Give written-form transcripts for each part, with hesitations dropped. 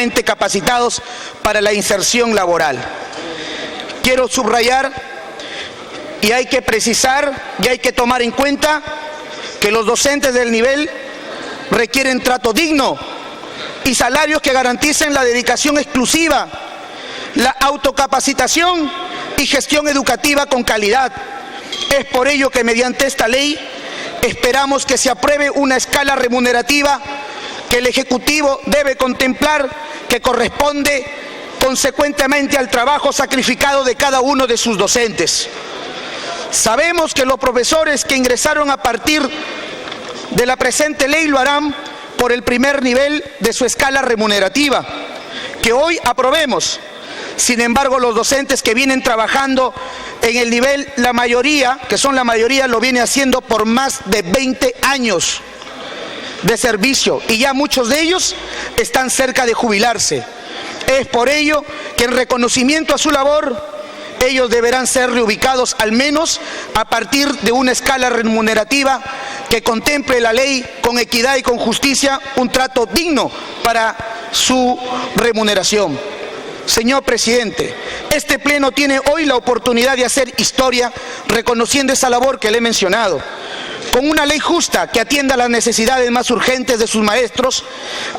adecuadamente capacitados para la inserción laboral. Quiero subrayar, y hay que precisar, y hay que tomar en cuenta que los docentes del nivel requieren trato digno y salarios que garanticen la dedicación exclusiva, la autocapacitación y gestión educativa con calidad. Es por ello que mediante esta ley esperamos que se apruebe una escala remunerativa que el Ejecutivo debe contemplar, que corresponde consecuentemente al trabajo sacrificado de cada uno de sus docentes. Sabemos que los profesores que ingresaron a partir de la presente ley lo harán por el primer nivel de su escala remunerativa, que hoy aprobemos. Sin embargo, los docentes que vienen trabajando en el nivel, la mayoría lo viene haciendo por más de 20 años de servicio y ya muchos de ellos están cerca de jubilarse. Es por ello que en reconocimiento a su labor, ellos deberán ser reubicados al menos a partir de una escala remunerativa que contemple la ley con equidad y con justicia, un trato digno para su remuneración. Señor presidente, este pleno tiene hoy la oportunidad de hacer historia reconociendo esa labor que le he mencionado, con una ley justa que atienda las necesidades más urgentes de sus maestros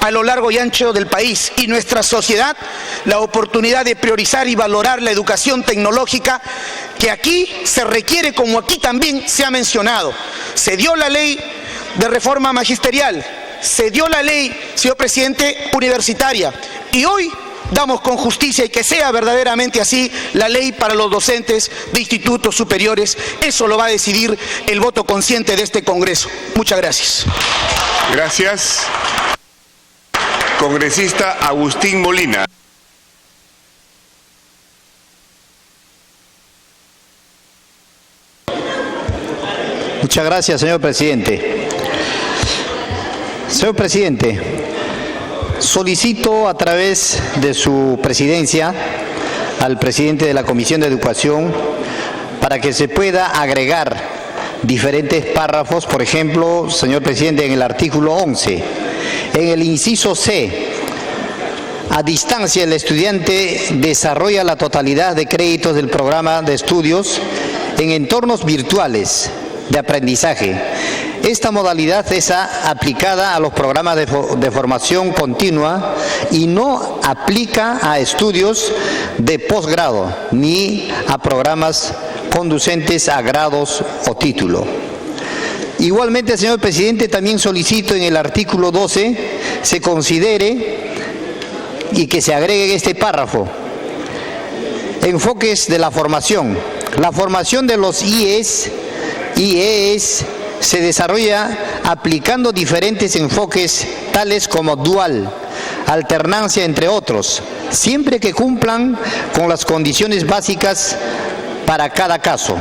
a lo largo y ancho del país y nuestra sociedad, la oportunidad de priorizar y valorar la educación tecnológica que aquí se requiere, como aquí también se ha mencionado. Se dio la ley de reforma magisterial, se dio la ley, señor presidente, universitaria, y hoy damos con justicia y que sea verdaderamente así la ley para los docentes de institutos superiores. Eso lo va a decidir el voto consciente de este Congreso. Muchas gracias. Gracias. Congresista Agustín Molina. Muchas gracias, señor presidente. Señor presidente, solicito a través de su presidencia al presidente de la Comisión de Educación para que se pueda agregar diferentes párrafos. Por ejemplo, señor presidente, en el artículo 11, en el inciso C, a distancia el estudiante desarrolla la totalidad de créditos del programa de estudios en entornos virtuales de aprendizaje. Esta modalidad es aplicada a los programas de formación continua y no aplica a estudios de posgrado ni a programas conducentes a grados o título. Igualmente, señor presidente, también solicito en el artículo 12 se considere y que se agregue en este párrafo enfoques de la formación. La formación de los IES se desarrolla aplicando diferentes enfoques tales como dual, alternancia, entre otros, siempre que cumplan con las condiciones básicas para cada caso.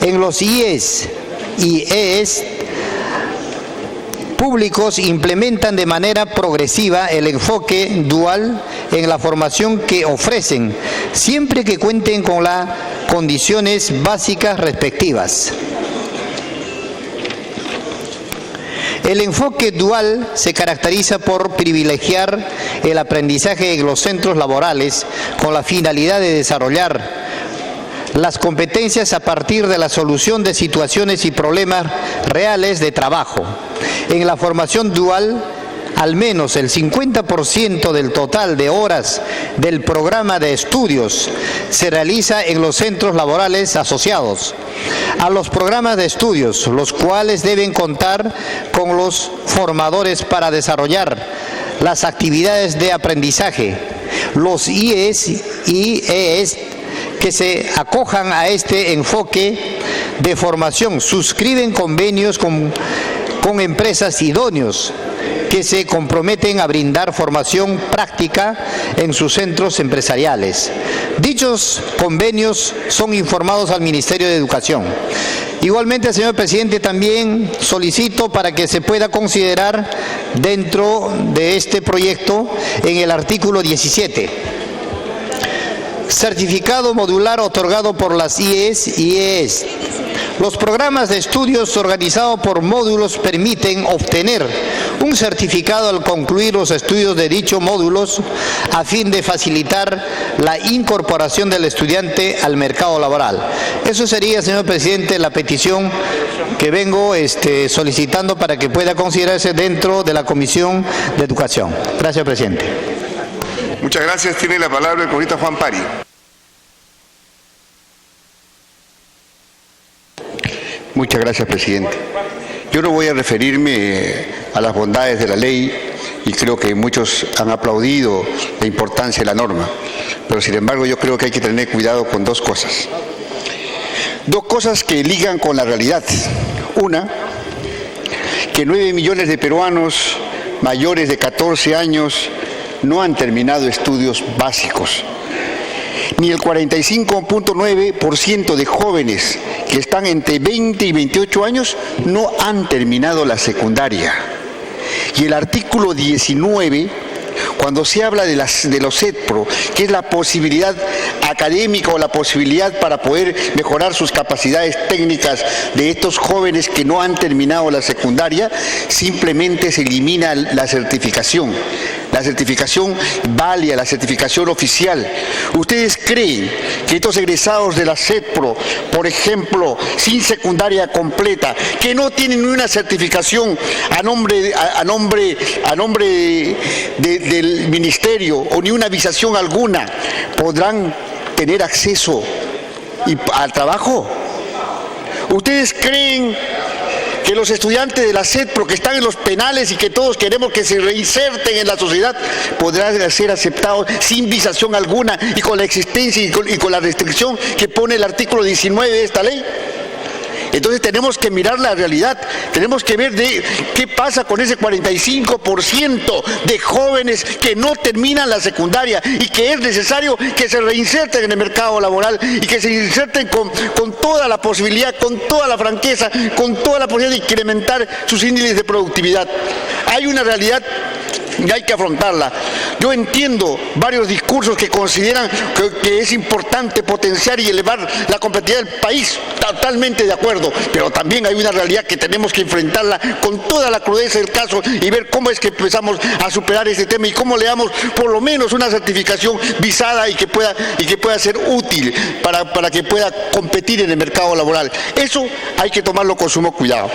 En los IES y EES públicos implementan de manera progresiva el enfoque dual en la formación que ofrecen, siempre que cuenten con las condiciones básicas respectivas. El enfoque dual se caracteriza por privilegiar el aprendizaje en los centros laborales con la finalidad de desarrollar las competencias a partir de la solución de situaciones y problemas reales de trabajo. En la formación dual, al menos el 50% del total de horas del programa de estudios se realiza en los centros laborales asociados a los programas de estudios, los cuales deben contar con los formadores para desarrollar las actividades de aprendizaje. Los IES y EES que se acojan a este enfoque de formación suscriben convenios con empresas idóneos que se comprometen a brindar formación práctica en sus centros empresariales. Dichos convenios son informados al Ministerio de Educación. Igualmente, señor presidente, también solicito para que se pueda considerar dentro de este proyecto en el artículo 17. Certificado modular otorgado por las IES y EES Los programas de estudios organizados por módulos permiten obtener un certificado al concluir los estudios de dichos módulos a fin de facilitar la incorporación del estudiante al mercado laboral. Eso sería, señor presidente, la petición que vengo solicitando para que pueda considerarse dentro de la Comisión de Educación. Gracias, presidente. Muchas gracias. Tiene la palabra el congresista Juan Pari. Muchas gracias, presidente. Yo no voy a referirme a las bondades de la ley y creo que muchos han aplaudido la importancia de la norma, pero sin embargo yo creo que hay que tener cuidado con dos cosas. Dos cosas que ligan con la realidad. Una, que 9 millones de peruanos mayores de 14 años no han terminado estudios básicos. Ni el 45.9% de jóvenes que están entre 20 y 28 años no han terminado la secundaria. Y el artículo 19, cuando se habla de los CETPRO, que es la posibilidad académica o la posibilidad para poder mejorar sus capacidades técnicas de estos jóvenes que no han terminado la secundaria, simplemente se elimina la certificación. La certificación válida, la certificación oficial. ¿Ustedes creen que estos egresados de la CETPRO, por ejemplo, sin secundaria completa, que no tienen ni una certificación a nombre del ministerio o ni una visación alguna, podrán tener acceso al trabajo? ¿Ustedes creen que los estudiantes de la CETPRO que están en los penales y que todos queremos que se reinserten en la sociedad podrán ser aceptados sin visación alguna y con la existencia y con la restricción que pone el artículo 19 de esta ley? Entonces tenemos que mirar la realidad, tenemos que ver qué pasa con ese 45% de jóvenes que no terminan la secundaria y que es necesario que se reinserten en el mercado laboral y que se inserten con toda la posibilidad, con toda la franqueza, con toda la posibilidad de incrementar sus índices de productividad. Hay una realidad y hay que afrontarla. Yo entiendo varios discursos que consideran que es importante potenciar y elevar la competitividad del país, totalmente de acuerdo, pero también hay una realidad que tenemos que enfrentarla con toda la crudeza del caso y ver cómo es que empezamos a superar este tema y cómo le damos por lo menos una certificación visada y que pueda ser útil para que pueda competir en el mercado laboral. Eso hay que tomarlo con sumo cuidado.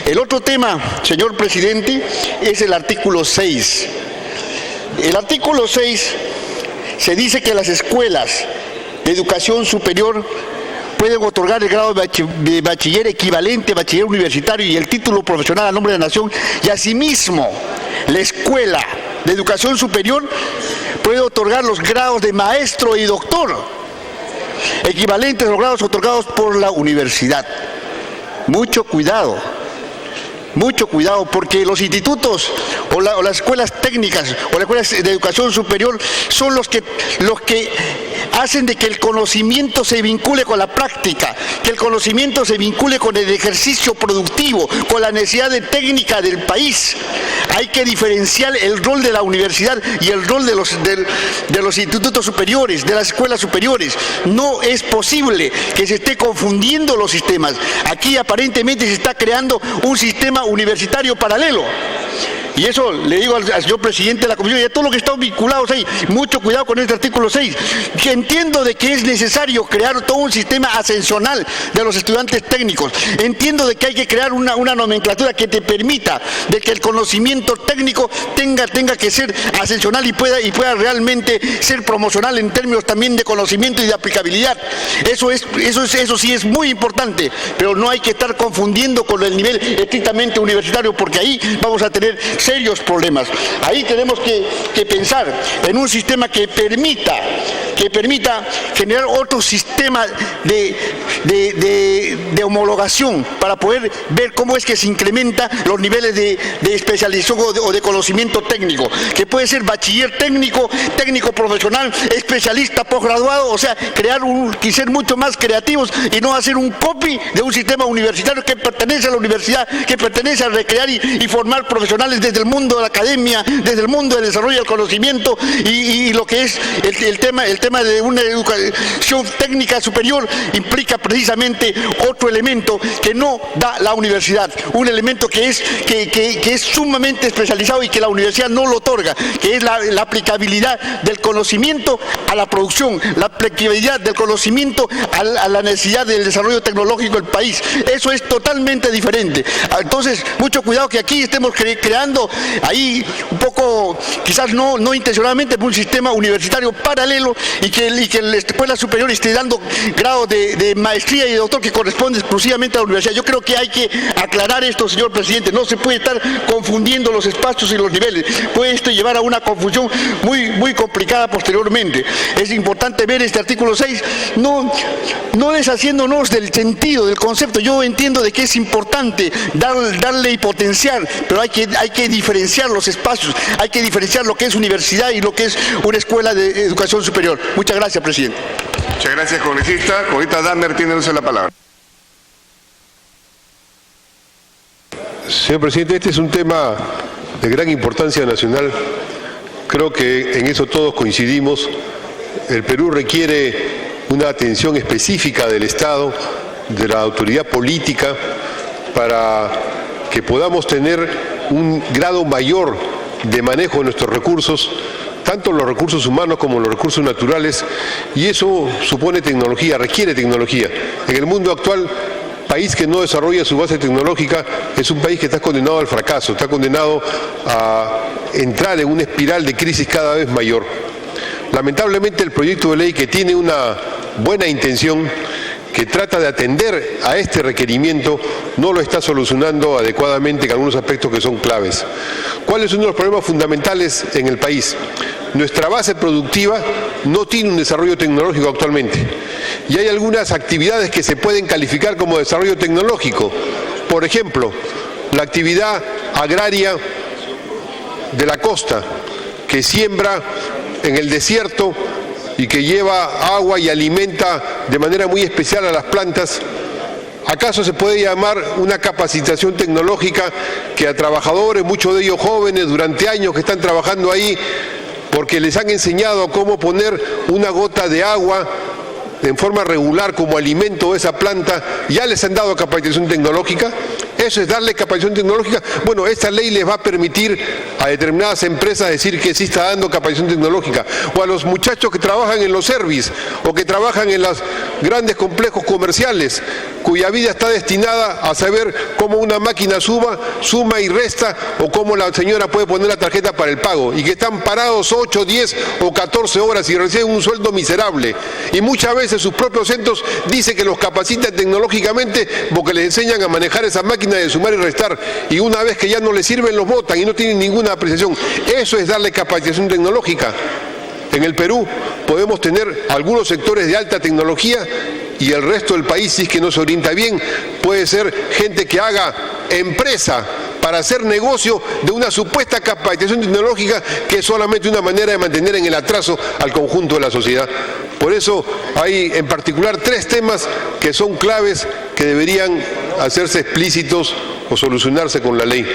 El otro tema, señor presidente, es el artículo 6. El artículo 6 se dice que las escuelas de educación superior pueden otorgar el grado de bachiller equivalente a bachiller universitario y el título profesional a nombre de la nación, y asimismo la escuela de educación superior puede otorgar los grados de maestro y doctor equivalentes a los grados otorgados por la universidad. Mucho cuidado, porque los institutos o las escuelas técnicas o las escuelas de educación superior son los que hacen de que el conocimiento se vincule con la práctica, que el conocimiento se vincule con el ejercicio productivo, con la necesidad de técnica del país. Hay que diferenciar el rol de la universidad y el rol de los institutos superiores, de las escuelas superiores. No es posible que se esté confundiendo los sistemas. Aquí aparentemente se está creando un sistema universitario paralelo. Y eso le digo al señor presidente de la comisión y a todos los que están vinculados ahí, mucho cuidado con este artículo 6, que entiendo de que es necesario crear todo un sistema ascensional de los estudiantes técnicos, entiendo de que hay que crear una nomenclatura que te permita de que el conocimiento técnico tenga que ser ascensional y pueda realmente ser promocional en términos también de conocimiento y de aplicabilidad. Eso sí es muy importante, pero no hay que estar confundiendo con el nivel estrictamente universitario, porque ahí vamos a tener serios problemas. Ahí tenemos que pensar en un sistema que permita generar otro sistema de homologación para poder ver cómo es que se incrementa los niveles de especialización o de conocimiento técnico, que puede ser bachiller técnico, técnico profesional, especialista posgraduado, o sea, y ser mucho más creativos y no hacer un copy de un sistema universitario que pertenece a la universidad, que pertenece a recrear y formar profesionales desde el mundo de la academia, desde el mundo del desarrollo del conocimiento y lo que es el tema tema de una educación técnica superior implica precisamente otro elemento que no da la universidad, un elemento que es sumamente especializado y que la universidad no lo otorga, que es la aplicabilidad del conocimiento a la producción, la aplicabilidad del conocimiento a la necesidad del desarrollo tecnológico del país. Eso es totalmente diferente. Entonces, mucho cuidado que aquí estemos creando ahí un poco, quizás no intencionalmente, un sistema universitario paralelo y que la escuela superior esté dando grado de maestría y de doctor que corresponde exclusivamente a la universidad. Yo creo que hay que aclarar esto, señor presidente. No se puede estar confundiendo los espacios y los niveles. Puede esto llevar a una confusión muy complicada posteriormente. Es importante ver este artículo 6, no deshaciéndonos del sentido, del concepto. Yo entiendo de que es importante darle y potenciar, pero hay que diferenciar los espacios, hay que diferenciar lo que es universidad y lo que es una escuela de educación superior. Muchas gracias, presidente. Muchas gracias, congresista. Congresista Dahmer tiene usted la palabra. Señor presidente, este es un tema de gran importancia nacional. Creo que en eso todos coincidimos. El Perú requiere una atención específica del Estado, de la autoridad política, para que podamos tener un grado mayor de manejo de nuestros recursos, tanto los recursos humanos como los recursos naturales, y eso supone tecnología, requiere tecnología. En el mundo actual, país que no desarrolla su base tecnológica es un país que está condenado al fracaso, está condenado a entrar en una espiral de crisis cada vez mayor. Lamentablemente, el proyecto de ley, que tiene una buena intención, que trata de atender a este requerimiento, no lo está solucionando adecuadamente en algunos aspectos que son claves. ¿Cuál es uno de los problemas fundamentales en el país? Nuestra base productiva no tiene un desarrollo tecnológico actualmente, y hay algunas actividades que se pueden calificar como desarrollo tecnológico. Por ejemplo, la actividad agraria de la costa, que siembra en el desierto y que lleva agua y alimenta de manera muy especial a las plantas. ¿Acaso se puede llamar una capacitación tecnológica que a trabajadores, muchos de ellos jóvenes, durante años que están trabajando ahí, porque les han enseñado cómo poner una gota de agua en forma regular como alimento de esa planta, ya les han dado capacitación tecnológica? ¿Eso es darle capacitación tecnológica? Bueno, esta ley les va a permitir a determinadas empresas decir que sí está dando capacitación tecnológica, o a los muchachos que trabajan en los servicios o que trabajan en los grandes complejos comerciales, cuya vida está destinada a saber cómo una máquina suma y resta, o cómo la señora puede poner la tarjeta para el pago, y que están parados 8, 10 o 14 horas y reciben un sueldo miserable. Y muchas veces sus propios centros dicen que los capacitan tecnológicamente porque les enseñan a manejar esa máquina de sumar y restar, y una vez que ya no les sirven los botan y no tienen ninguna apreciación. Eso es darle capacitación tecnológica. En el Perú podemos tener algunos sectores de alta tecnología, y el resto del país, si es que no se orienta bien, puede ser gente que haga empresa para hacer negocio de una supuesta capacitación tecnológica, que es solamente una manera de mantener en el atraso al conjunto de la sociedad. Por eso hay en particular 3 temas que son claves, que deberían hacerse explícitos o solucionarse con la ley.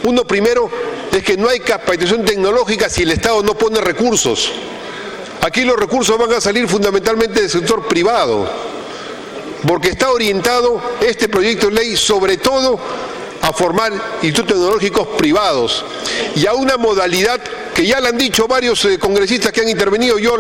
Uno primero es que no hay capacitación tecnológica si el Estado no pone recursos. Aquí los recursos van a salir fundamentalmente del sector privado, porque está orientado este proyecto de ley sobre todo a formar institutos tecnológicos privados, y a una modalidad que ya le han dicho varios congresistas que han intervenido. Yo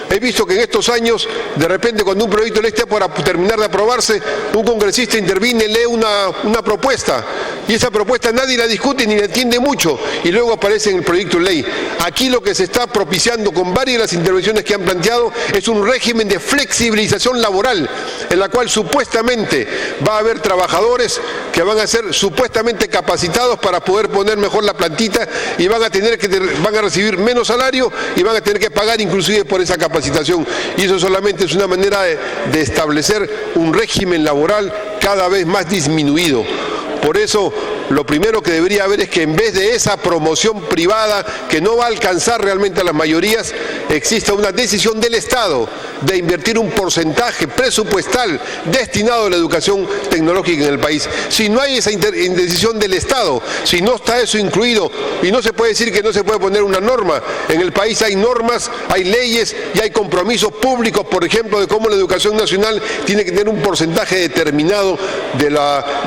he visto que en estos años, de repente, cuando un proyecto de ley está por terminar de aprobarse, un congresista interviene, lee una propuesta, y esa propuesta nadie la discute ni la entiende mucho, y luego aparece en el proyecto de ley. Aquí lo que se está propiciando con varias de las intervenciones que han planteado es un régimen de flexibilización laboral, en la cual supuestamente va a haber trabajadores que van a ser supuestamente capacitados para poder poner mejor la plantita, y van a recibir menos salario y van a tener que pagar inclusive por esa capacitación. Y eso solamente es una manera de establecer un régimen laboral cada vez más disminuido. Por eso lo primero que debería haber es que en vez de esa promoción privada que no va a alcanzar realmente a las mayorías, exista una decisión del Estado de invertir un porcentaje presupuestal destinado a la educación tecnológica en el país. Si no hay esa decisión del Estado, si no está eso incluido, y no se puede decir que no se puede poner una norma, en el país hay normas, hay leyes y hay compromisos públicos, por ejemplo, de cómo la educación nacional tiene que tener un porcentaje determinado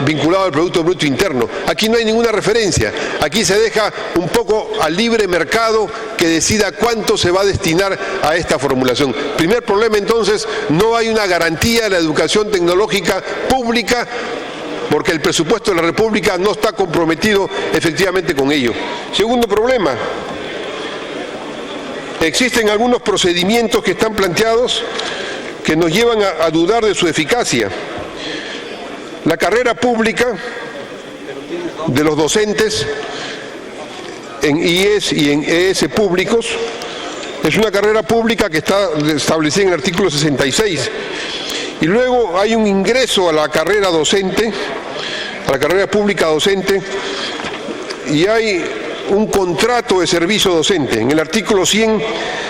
vinculado al Producto Bruto Interno. Aquí no hay ninguna referencia, aquí se deja un poco al libre mercado que decida cuánto se va a destinar a esta formulación. Primer problema, entonces, no hay una garantía de la educación tecnológica pública porque el presupuesto de la República no está comprometido efectivamente con ello. Segundo problema, existen algunos procedimientos que están planteados que nos llevan a dudar de su eficacia. La carrera pública de los docentes en IES y en ES públicos es una carrera pública que está establecida en el artículo 66. Y luego hay un ingreso a la carrera docente, a la carrera pública docente, y hay un contrato de servicio docente. En el artículo 100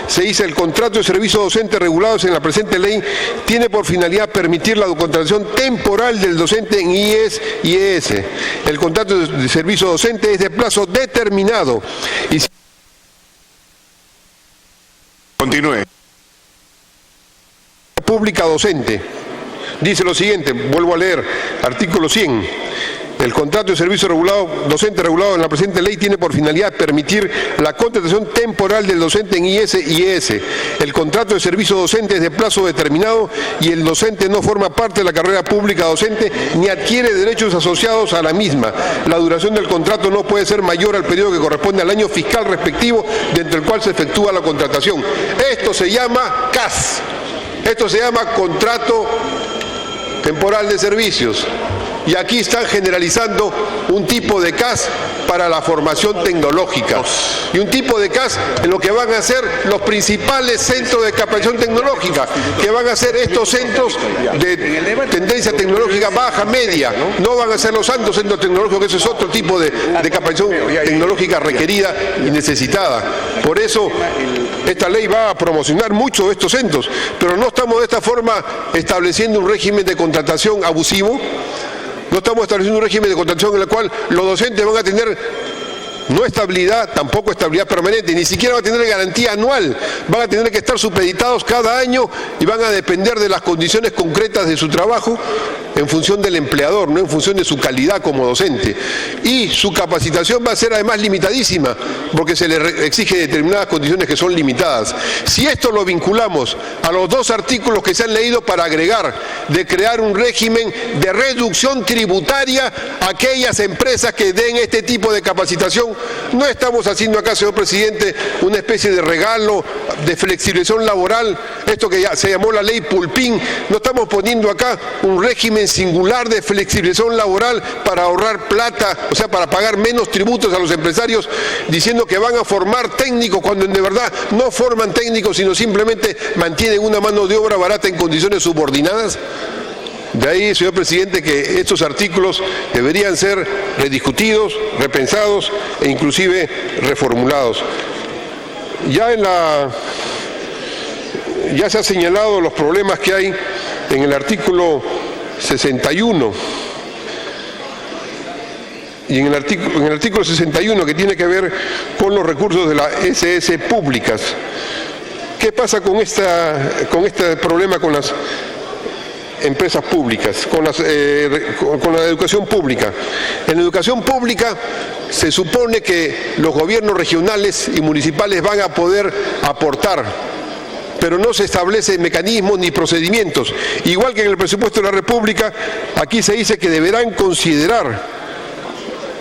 se dice: el contrato de servicio docente regulados en la presente ley tiene por finalidad permitir la contratación temporal del docente en IES y ES. El contrato de servicio docente es de plazo determinado. Y continúe. Pública docente dice lo siguiente, vuelvo a leer, artículo 100. El contrato de servicio docente regulado en la presente ley tiene por finalidad permitir la contratación temporal del docente en IES y ES. El contrato de servicio docente es de plazo determinado y el docente no forma parte de la carrera pública docente ni adquiere derechos asociados a la misma. La duración del contrato no puede ser mayor al periodo que corresponde al año fiscal respectivo dentro del cual se efectúa la contratación. Esto se llama CAS. Esto se llama contrato temporal de servicios. Y aquí están generalizando un tipo de CAS para la formación tecnológica y un tipo de CAS en lo que van a ser los principales centros de capacitación tecnológica, que van a ser estos centros de tendencia tecnológica baja, media, no van a ser los altos centros tecnológicos, que ese es otro tipo de capacitación tecnológica requerida y necesitada. Por eso esta ley va a promocionar mucho estos centros, pero no estamos de esta forma estableciendo un régimen de contratación abusivo. No estamos estableciendo un régimen de contratación en el cual los docentes van a tener no estabilidad, tampoco estabilidad permanente, ni siquiera van a tener garantía anual, van a tener que estar supeditados cada año y van a depender de las condiciones concretas de su trabajo en función del empleador, no en función de su calidad como docente. Y su capacitación va a ser además limitadísima, porque se le exige determinadas condiciones que son limitadas. Si esto lo vinculamos a los dos artículos que se han leído para agregar, de crear un régimen de reducción tributaria a aquellas empresas que den este tipo de capacitación, no estamos haciendo acá, señor presidente, una especie de regalo de flexibilización laboral, esto que ya se llamó la ley Pulpín. No estamos poniendo acá un régimen singular de flexibilización laboral para ahorrar plata, o sea, para pagar menos tributos a los empresarios, diciendo que van a formar técnicos cuando de verdad no forman técnicos, sino simplemente mantienen una mano de obra barata en condiciones subordinadas. De ahí, señor presidente, que estos artículos deberían ser rediscutidos, repensados e inclusive reformulados. Ya se han señalado los problemas que hay en el artículo 61 y en el artículo 61, que tiene que ver con los recursos de las SS públicas. ¿Qué pasa con este problema con las empresas públicas, con la educación pública? En la educación pública se supone que los gobiernos regionales y municipales van a poder aportar, pero no se establecen mecanismos ni procedimientos. Igual que en el presupuesto de la República, aquí se dice que deberán considerar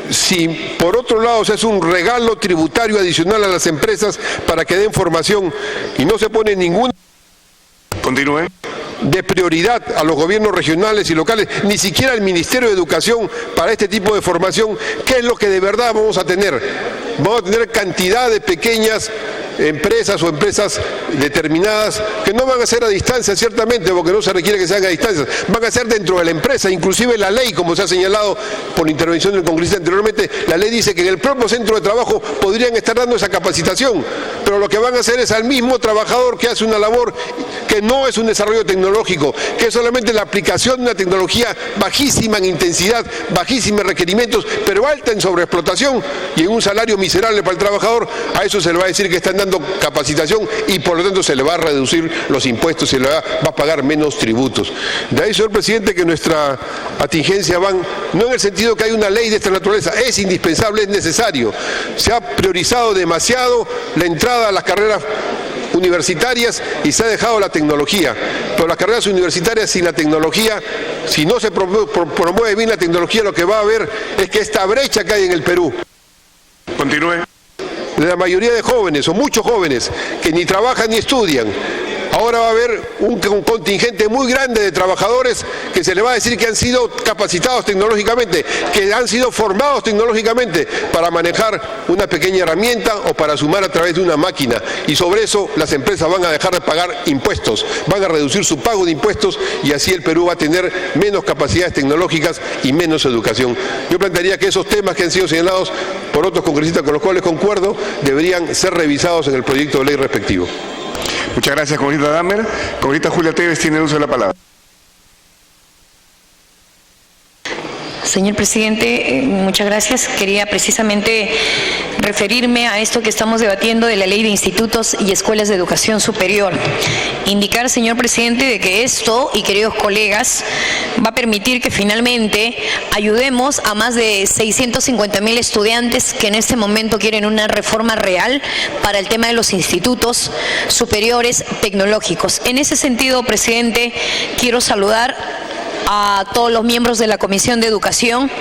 si por otro lado se hace un regalo tributario adicional a las empresas para que den formación, y no se pone ninguna Continúe. de prioridad a los gobiernos regionales y locales, ni siquiera al Ministerio de Educación para este tipo de formación. ¿Qué es lo que de verdad vamos a tener? Vamos a tener cantidad de pequeñas empresas o empresas determinadas que no van a ser a distancia, ciertamente, porque no se requiere que se haga a distancia, van a ser dentro de la empresa. Inclusive la ley, como se ha señalado por intervención del congresista anteriormente, la ley dice que en el propio centro de trabajo podrían estar dando esa capacitación, pero lo que van a hacer es al mismo trabajador que hace una labor que no es un desarrollo tecnológico, que es solamente la aplicación de una tecnología bajísima en intensidad, bajísima en requerimientos, pero alta en sobreexplotación y en un salario miserable para el trabajador. A eso se le va a decir que están dando capacitación y por lo tanto se le va a reducir los impuestos, se le va a pagar menos tributos. De ahí, señor presidente, que nuestra atingencia van no en el sentido que hay una ley de esta naturaleza, es indispensable, es necesario. Se ha priorizado demasiado la entrada a las carreras universitarias y se ha dejado la tecnología, pero las carreras universitarias sin la tecnología, si no se promueve bien la tecnología, lo que va a haber es que esta brecha que hay en el Perú, Continúe. la mayoría de jóvenes o muchos jóvenes que ni trabajan ni estudian, ahora va a haber un contingente muy grande de trabajadores que se le va a decir que han sido capacitados tecnológicamente, que han sido formados tecnológicamente para manejar una pequeña herramienta o para sumar a través de una máquina. Y sobre eso las empresas van a dejar de pagar impuestos, van a reducir su pago de impuestos y así el Perú va a tener menos capacidades tecnológicas y menos educación. Yo plantearía que esos temas que han sido señalados por otros congresistas con los cuales concuerdo deberían ser revisados en el proyecto de ley respectivo. Muchas gracias, congresista Damer. Congresista Julia Tevez tiene el uso de la palabra. Señor presidente, muchas gracias. Quería precisamente referirme a esto que estamos debatiendo de la Ley de Institutos y Escuelas de Educación Superior. Indicar, señor presidente, de que esto, y queridos colegas, va a permitir que finalmente ayudemos a más de 650.000 estudiantes que en este momento quieren una reforma real para el tema de los institutos superiores tecnológicos. En ese sentido, presidente, quiero saludar a todos los miembros de la Comisión de Educación,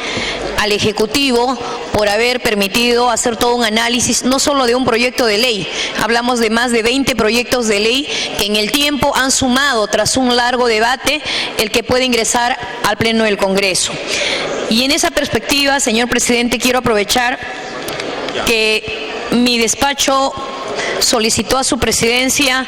al Ejecutivo, por haber permitido hacer todo un análisis, no solo de un proyecto de ley, hablamos de más de 20 proyectos de ley que en el tiempo han sumado, tras un largo debate, el que puede ingresar al Pleno del Congreso. Y en esa perspectiva, señor presidente, quiero aprovechar que mi despacho solicitó a su presidencia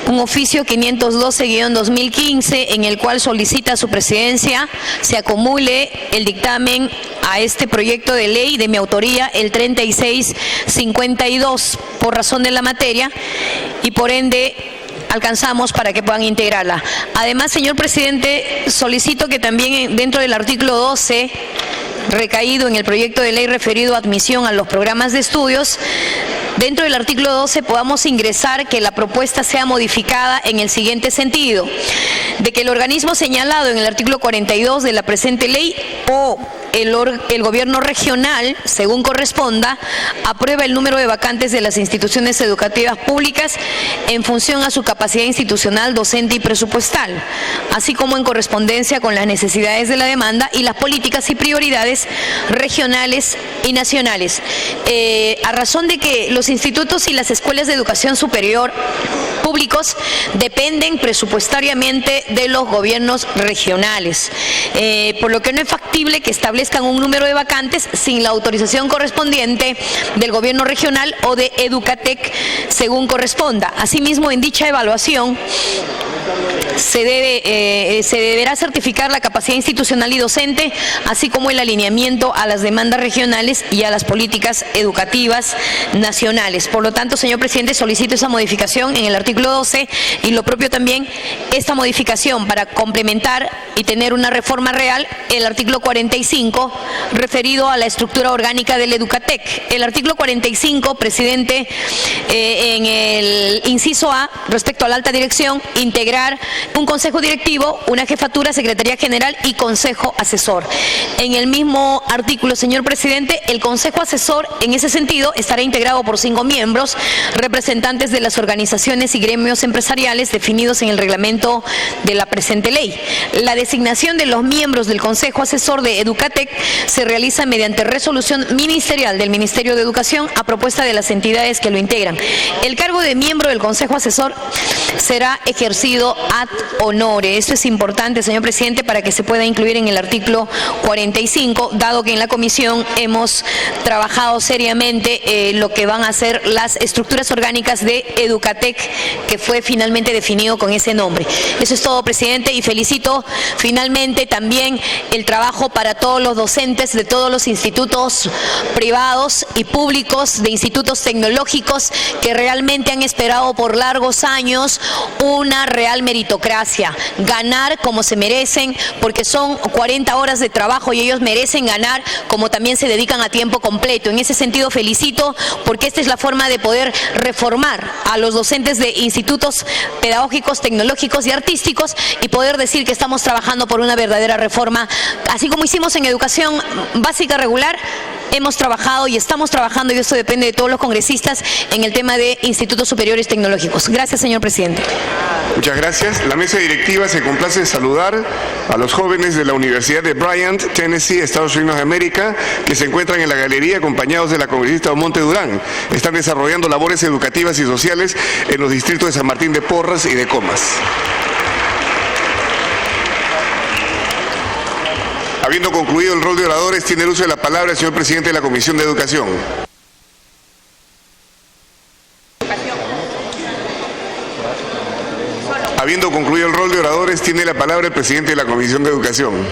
un oficio 512-2015 en el cual solicita a su presidencia se acumule el dictamen a este proyecto de ley de mi autoría, el 3652, por razón de la materia, y por ende alcanzamos para que puedan integrarla. Además, señor presidente, solicito que también dentro del artículo 12, recaído en el proyecto de ley referido a admisión a los programas de estudios, dentro del artículo 12 podamos ingresar que la propuesta sea modificada en el siguiente sentido: de que el organismo señalado en el artículo 42 de la presente ley o el gobierno regional, según corresponda, aprueba el número de vacantes de las instituciones educativas públicas en función a su capacidad institucional, docente y presupuestal, así como en correspondencia con las necesidades de la demanda y las políticas y prioridades regionales y nacionales. A razón de que los institutos y las escuelas de educación superior públicos dependen presupuestariamente de los gobiernos regionales, por lo que no es factible que establezcan un número de vacantes sin la autorización correspondiente del gobierno regional o de Educatec, según corresponda. Asimismo, en dicha evaluación se deberá certificar la capacidad institucional y docente, así como el alineamiento a las demandas regionales y a las políticas educativas nacionales. Por lo tanto, señor presidente, solicito esa modificación en el artículo 12 y lo propio también esta modificación para complementar y tener una reforma real, el artículo 45 referido a la estructura orgánica del Educatec. El artículo 45, presidente, en el inciso A, respecto a la alta dirección, integrar un consejo directivo, una jefatura, secretaría general y consejo asesor. En el mismo artículo, señor presidente, el consejo asesor en ese sentido estará integrado por 5 miembros, representantes de las organizaciones y gremios empresariales definidos en el reglamento de la presente ley. La designación de los miembros del consejo asesor de Educatec se realiza mediante resolución ministerial del Ministerio de Educación a propuesta de las entidades que lo integran. El cargo de miembro del consejo asesor será ejercido ad honore. Esto es importante, señor presidente, para que se pueda incluir en el artículo 45, dado que en la comisión hemos trabajado seriamente lo que van a ser las estructuras orgánicas de Educatec, que fue finalmente definido con ese nombre. Eso es todo, presidente, y felicito finalmente también el trabajo para todos los docentes de todos los institutos privados y públicos, de institutos tecnológicos, que realmente han esperado por largos años una real meritocracia, ganar como se merecen, porque son 40 horas de trabajo y ellos merecen ganar como también se dedican a tiempo completo. En ese sentido felicito, porque esta es la forma de poder reformar a los docentes de institutos pedagógicos, tecnológicos y artísticos, y poder decir que estamos trabajando por una verdadera reforma. Así como hicimos en educación básica regular, hemos trabajado y estamos trabajando, y esto depende de todos los congresistas, en el tema de institutos superiores tecnológicos. Gracias, señor presidente. Muchas gracias. La mesa directiva se complace en saludar a los jóvenes de la Universidad de Bryant, Tennessee, Estados Unidos de América, que se encuentran en la galería acompañados de la congresista Omonte Durán. Están desarrollando labores educativas y sociales en los distritos de San Martín de Porras y de Comas. Habiendo concluido el rol de oradores, tiene el uso de la palabra el señor presidente de la Comisión de Educación. Habiendo concluido el rol de oradores, tiene la palabra el presidente de la Comisión de Educación.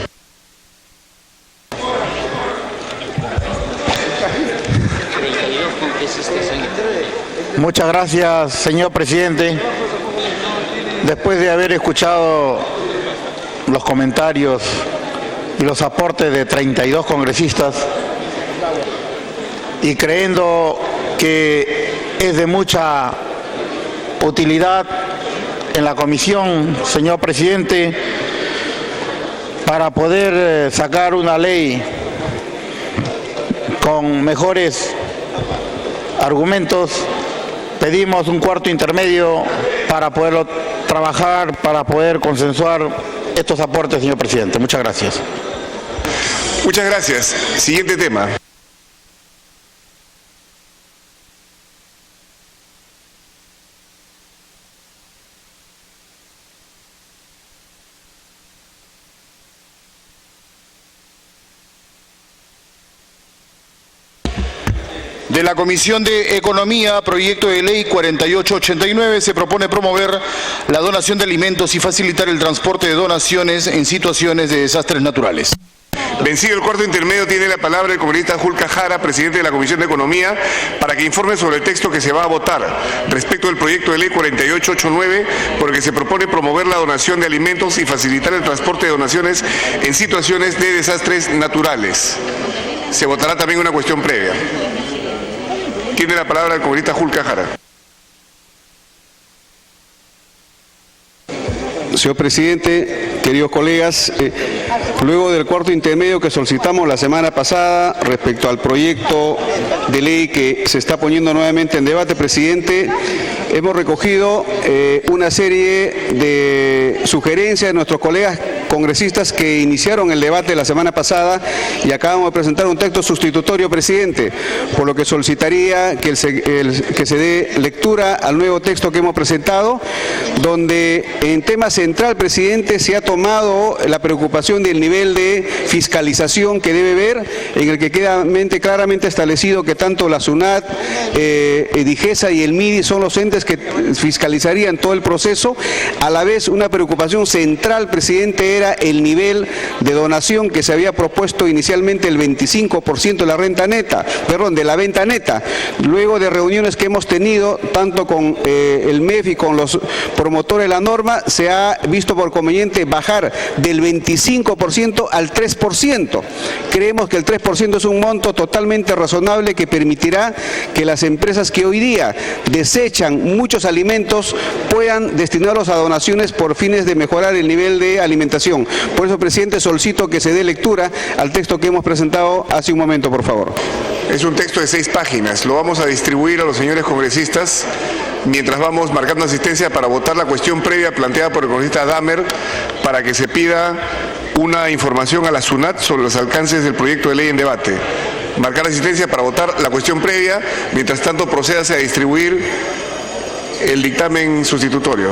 Muchas gracias, señor presidente. Después de haber escuchado los comentarios y los aportes de 32 congresistas, y creyendo que es de mucha utilidad en la comisión, señor presidente, para poder sacar una ley con mejores argumentos, pedimos un cuarto intermedio para poderlo trabajar, para poder consensuar estos aportes, señor presidente. Muchas gracias. Muchas gracias. Siguiente tema. De la Comisión de Economía, proyecto de ley 4889, se propone promover la donación de alimentos y facilitar el transporte de donaciones en situaciones de desastres naturales. Vencido el cuarto intermedio, tiene la palabra el congresista Julca Jara, presidente de la Comisión de Economía, para que informe sobre el texto que se va a votar respecto del proyecto de ley 4889, por el que se propone promover la donación de alimentos y facilitar el transporte de donaciones en situaciones de desastres naturales. Se votará también una cuestión previa. Tiene la palabra el congresista Julca Jara. Señor presidente, queridos colegas, luego del cuarto intermedio que solicitamos la semana pasada respecto al proyecto de ley que se está poniendo nuevamente en debate, presidente, hemos recogido una serie de sugerencias de nuestros colegas congresistas que iniciaron el debate la semana pasada y acabamos de presentar un texto sustitutorio, presidente, por lo que solicitaría que se dé lectura al nuevo texto que hemos presentado, donde en tema central, presidente, se ha tomado la preocupación del nivel de fiscalización que debe haber, en el que queda claramente establecido que tanto la SUNAT, DIGESA y el MIDI son los entes que fiscalizarían todo el proceso. A la vez, una preocupación central, presidente, era el nivel de donación que se había propuesto inicialmente, el 25% de la renta neta, de la venta neta. Luego de reuniones que hemos tenido, tanto con el MEF y con los promotores de la norma, se ha visto por conveniente bajar del 25% al 3%. Creemos que el 3% es un monto totalmente razonable que permitirá que las empresas que hoy día desechan muchos alimentos puedan destinarlos a donaciones por fines de mejorar el nivel de alimentación. Por eso, presidente, solicito que se dé lectura al texto que hemos presentado hace un momento, por favor. Es un texto de 6 páginas. Lo vamos a distribuir a los señores congresistas mientras vamos marcando asistencia para votar la cuestión previa planteada por el congresista Damer, para que se pida una información a la SUNAT sobre los alcances del proyecto de ley en debate. Marcar asistencia para votar la cuestión previa, mientras tanto procédase a distribuir el dictamen sustitutorio.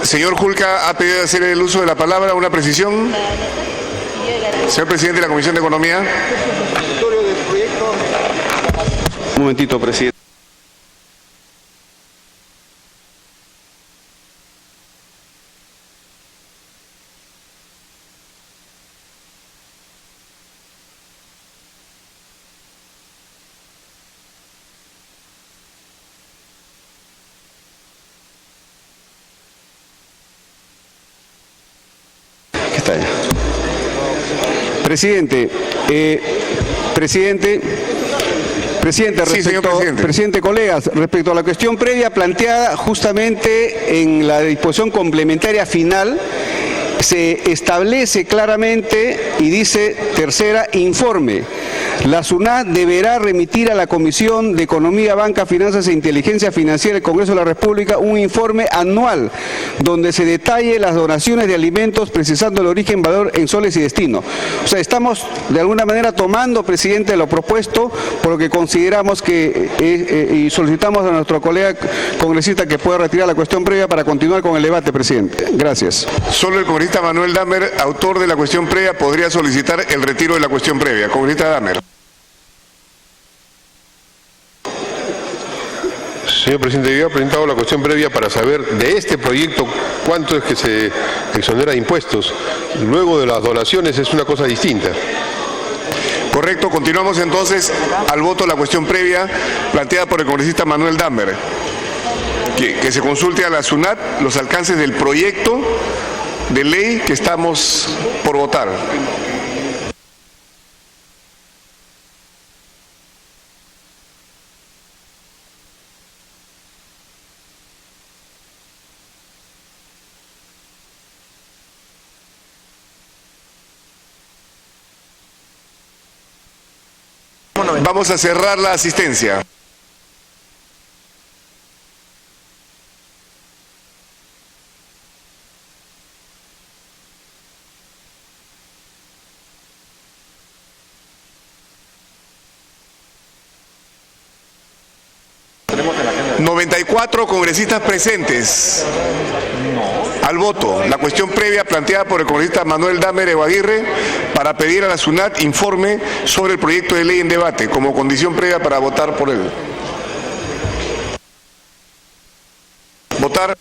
Señor Julca ha pedido hacer el uso de la palabra, una precisión. Señor presidente de la Comisión de Economía. Un momentito, presidente. Presidente, colegas, respecto a la cuestión previa planteada justamente en la disposición complementaria final, se establece claramente y dice, tercera, informe. La SUNAT deberá remitir a la Comisión de Economía, Banca, Finanzas e Inteligencia Financiera del Congreso de la República un informe anual donde se detalle las donaciones de alimentos precisando el origen, valor en soles y destino. O sea, estamos de alguna manera tomando, presidente, lo propuesto porque consideramos que y solicitamos a nuestro colega congresista que pueda retirar la cuestión previa para continuar con el debate, presidente. Gracias. Solo el congresista Manuel Damer, autor de la cuestión previa, podría solicitar el retiro de la cuestión previa. Congresista Damer. Señor presidente, yo he presentado la cuestión previa para saber de este proyecto cuánto es que se exonera de impuestos. Luego de las donaciones es una cosa distinta. Correcto, continuamos entonces al voto la cuestión previa planteada por el congresista Manuel Damer. Que se consulte a la SUNAT los alcances del proyecto de ley que estamos por votar. Vamos a cerrar la asistencia. No. 94 congresistas presentes. Al voto, la cuestión previa planteada por el congresista Manuel Damer Eguaguirre para pedir a la SUNAT informe sobre el proyecto de ley en debate como condición previa para votar por él. Votar.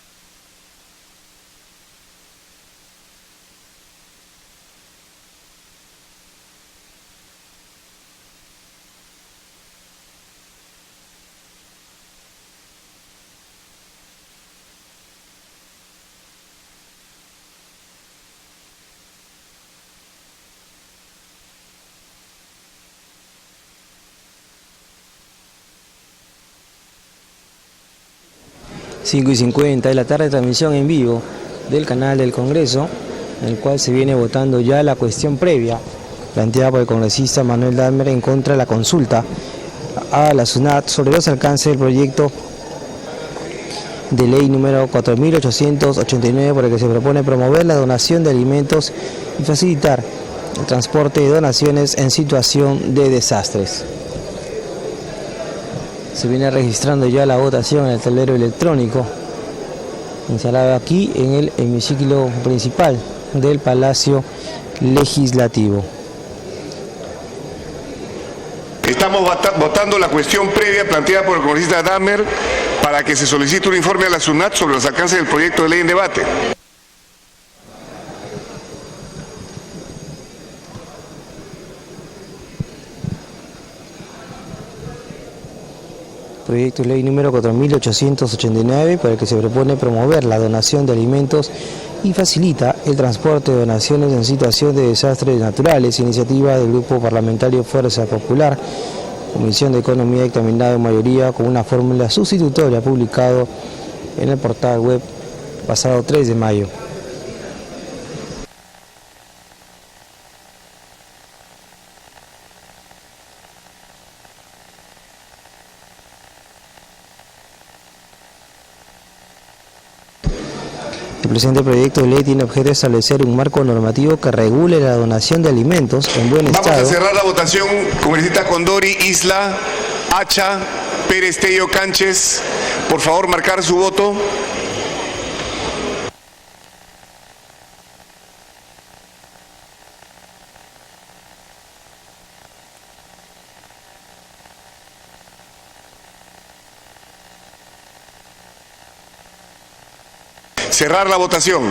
y 50 de la tarde, transmisión en vivo del canal del Congreso, en el cual se viene votando ya la cuestión previa planteada por el congresista Manuel Damer en contra de la consulta a la SUNAT sobre los alcances del proyecto de ley número 4889 por el que se propone promover la donación de alimentos y facilitar el transporte de donaciones en situación de desastres. Se viene registrando ya la votación en el tablero electrónico instalado aquí en el hemiciclo principal del Palacio Legislativo. Estamos votando la cuestión previa planteada por el congresista Damer para que se solicite un informe a la SUNAT sobre los alcances del proyecto de ley en debate. Proyecto de ley número 4889 por el que se propone promover la donación de alimentos y facilita el transporte de donaciones en situación de desastres naturales, iniciativa del Grupo Parlamentario Fuerza Popular, Comisión de Economía, dictaminado en mayoría con una fórmula sustitutoria publicado en el portal web pasado 3 de mayo. El presente proyecto de ley tiene objeto de establecer un marco normativo que regule la donación de alimentos en buen estado. Vamos a cerrar la votación. Congresistas Condori, Isla, Hacha, Pérez, Tello, Cánchez, por favor marcar su voto. Cerrar la votación.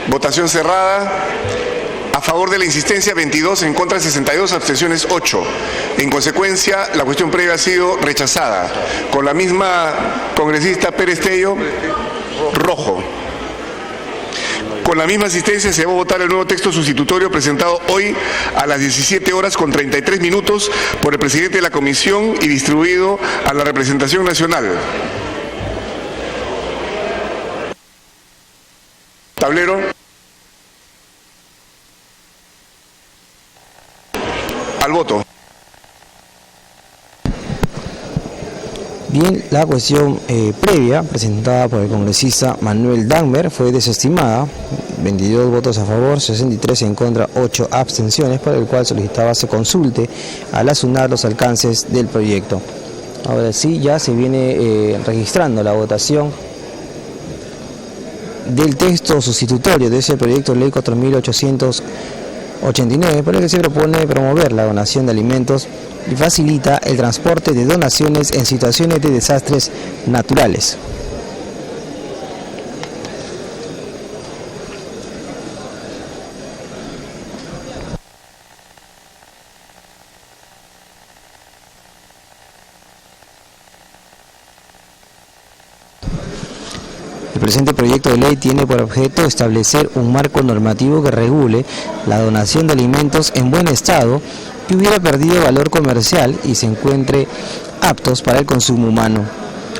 Votación cerrada. A favor de la insistencia 22, en contra 62, abstenciones 8. En consecuencia, la cuestión previa ha sido rechazada. Con la misma congresista Pérez Tello, rojo. Con la misma asistencia se va a votar el nuevo texto sustitutorio presentado hoy a las 17 horas con 33 minutos por el presidente de la comisión y distribuido a la representación nacional. Tablero. Al voto. Bien, la cuestión previa presentada por el congresista Manuel Dahmer fue desestimada, 22 votos a favor, 63 en contra, 8 abstenciones, por el cual solicitaba se consulte a la SUNAT los alcances del proyecto. Ahora sí, ya se viene registrando la votación del texto sustitutorio de ese proyecto de ley 4889, por el que se propone promover la donación de alimentos y facilita el transporte de donaciones en situaciones de desastres naturales. El presente proyecto de ley tiene por objeto establecer un marco normativo que regule la donación de alimentos en buen estado que hubiera perdido valor comercial y se encuentre aptos para el consumo humano.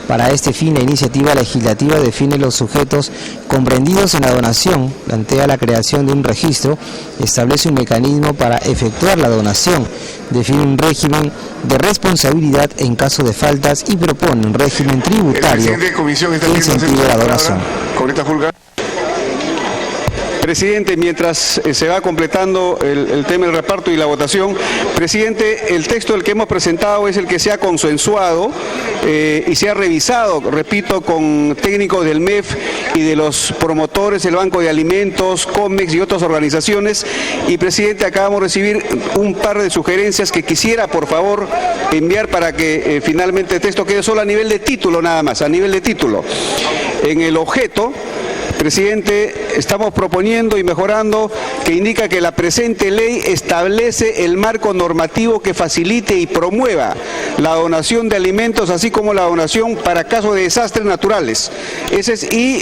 Para este fin, la iniciativa legislativa define los sujetos comprendidos en la donación, plantea la creación de un registro, establece un mecanismo para efectuar la donación, define un régimen de responsabilidad en caso de faltas y propone un régimen tributario que incentive la donación. Presidente, mientras se va completando el tema del reparto y la votación, presidente, el texto del que hemos presentado es el que se ha consensuado y se ha revisado, repito, con técnicos del MEF y de los promotores del Banco de Alimentos, COMEX y otras organizaciones. Y, presidente, acabamos de recibir un par de sugerencias que quisiera, por favor, enviar para que finalmente el texto quede solo a nivel de título, nada más, a nivel de título. En el objeto, presidente, estamos proponiendo y mejorando que indica que la presente ley establece el marco normativo que facilite y promueva la donación de alimentos, así como la donación para casos de desastres naturales.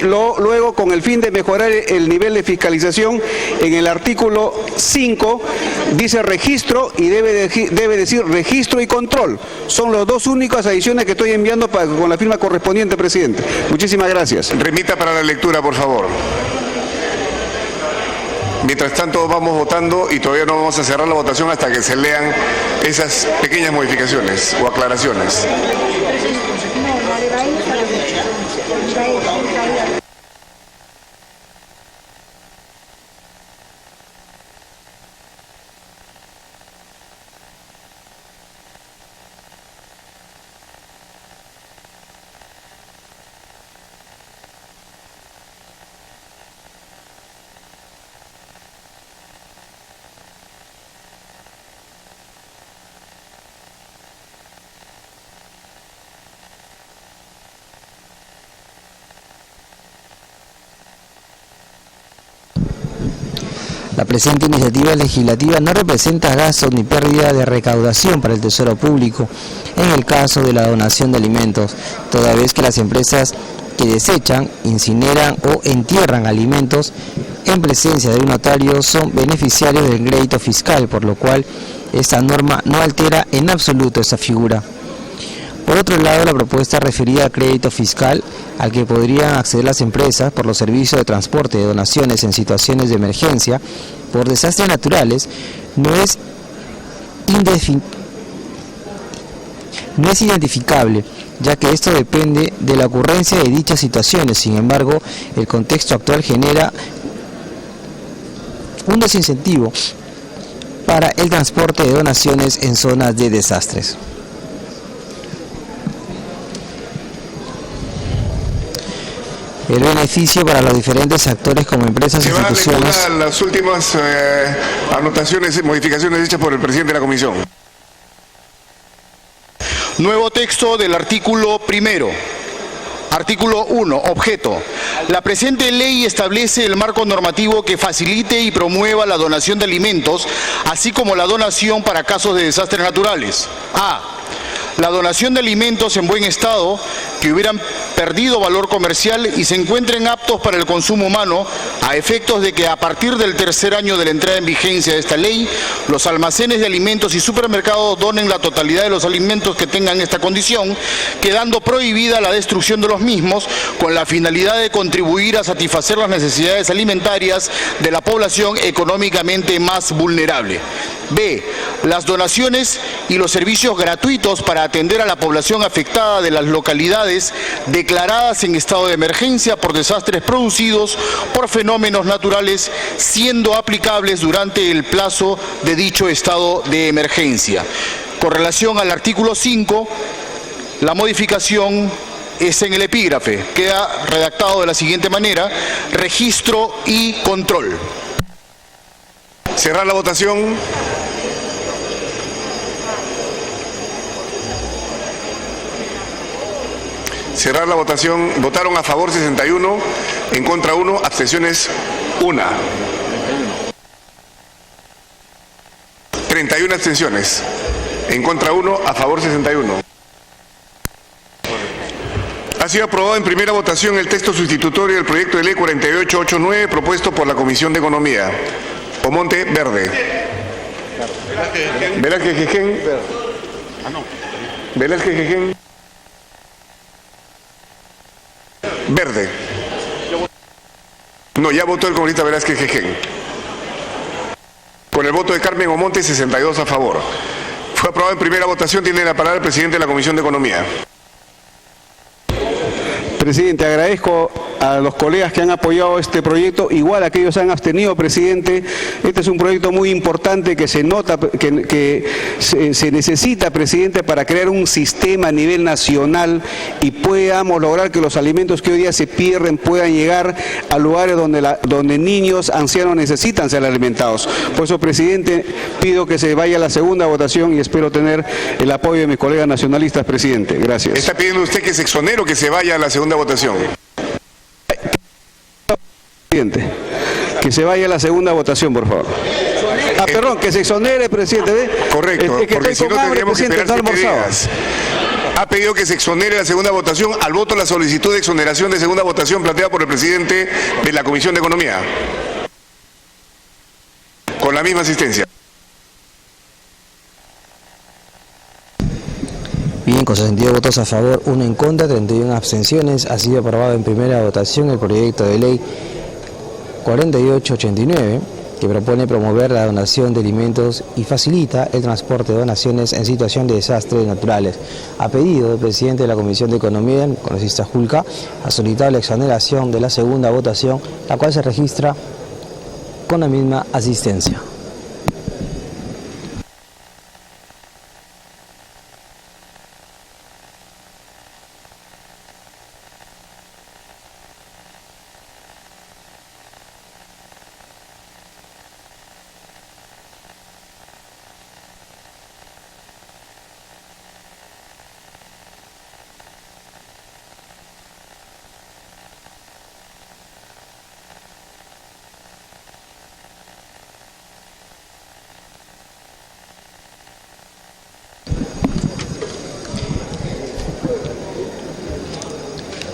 Luego, con el fin de mejorar el nivel de fiscalización, en el artículo 5 dice registro y debe decir registro y control. Son las dos únicas adiciones que estoy enviando con la firma correspondiente, presidente. Muchísimas gracias. Remita para la lectura, por favor. Mientras tanto vamos votando y todavía no vamos a cerrar la votación hasta que se lean esas pequeñas modificaciones o aclaraciones. La presente iniciativa legislativa no representa gastos ni pérdida de recaudación para el Tesoro Público en el caso de la donación de alimentos, toda vez que las empresas que desechan, incineran o entierran alimentos en presencia de un notario son beneficiarios del crédito fiscal, por lo cual esta norma no altera en absoluto esa figura. Por otro lado, la propuesta referida al crédito fiscal al que podrían acceder las empresas por los servicios de transporte de donaciones en situaciones de emergencia por desastres naturales no es identificable, ya que esto depende de la ocurrencia de dichas situaciones. Sin embargo, el contexto actual genera un desincentivo para el transporte de donaciones en zonas de desastres. El beneficio para los diferentes actores como empresas e instituciones. Se van a las últimas anotaciones, modificaciones hechas por el presidente de la comisión. Nuevo texto del artículo 1. Artículo 1. Objeto. La presente ley establece el marco normativo que facilite y promueva la donación de alimentos, así como la donación para casos de desastres naturales. A. La donación de alimentos en buen estado que hubieran perdido valor comercial y se encuentren aptos para el consumo humano, a efectos de que a partir del tercer año de la entrada en vigencia de esta ley, los almacenes de alimentos y supermercados donen la totalidad de los alimentos que tengan esta condición, quedando prohibida la destrucción de los mismos con la finalidad de contribuir a satisfacer las necesidades alimentarias de la población económicamente más vulnerable. B. Las donaciones y los servicios gratuitos para atender a la población afectada de las localidades declaradas en estado de emergencia por desastres producidos por fenómenos naturales, siendo aplicables durante el plazo de dicho estado de emergencia. Con relación al artículo 5, la modificación es en el epígrafe. Queda redactado de la siguiente manera: registro y control. Cerrar la votación. Cerrar la votación. Votaron a favor 61, en contra 1, abstenciones 1. 31 abstenciones. En contra 1, a favor 61. Ha sido aprobado en primera votación el texto sustitutorio del proyecto de ley 4889 propuesto por la Comisión de Economía. Omonte, verde. Velázquez Quején. Velázquez Quején. Verde. No, ya votó el congresista Velázquez Quején. Con el voto de Carmen Omonte, 62 a favor. Fue aprobado en primera votación. Tiene la palabra el presidente de la Comisión de Economía. Presidente, agradezco a los colegas que han apoyado este proyecto, igual a aquellos que han abstenido, presidente. Este es un proyecto muy importante que se nota, que se necesita, presidente, para crear un sistema a nivel nacional y podamos lograr que los alimentos que hoy día se pierden puedan llegar a lugares donde niños, ancianos necesitan ser alimentados. Por eso, presidente, pido que se vaya a la segunda votación y espero tener el apoyo de mis colegas nacionalistas, presidente. Gracias. ¿Está pidiendo usted que se exonere o que se vaya a la segunda votación? Que se vaya a la segunda votación, por favor. Perdón, que se exonere, presidente. Correcto, es que porque si no tendríamos que esperar 7 días. Ha pedido que se exonere la segunda votación. Al voto la solicitud de exoneración de segunda votación planteada por el presidente de la Comisión de Economía. Con la misma asistencia. Bien, con 62 votos a favor, 1 en contra, 31 abstenciones, ha sido aprobado en primera votación el proyecto de ley 4889, que propone promover la donación de alimentos y facilita el transporte de donaciones en situación de desastres naturales. A pedido del presidente de la Comisión de Economía, el congresista Julca, ha solicitado la exoneración de la segunda votación, la cual se registra con la misma asistencia.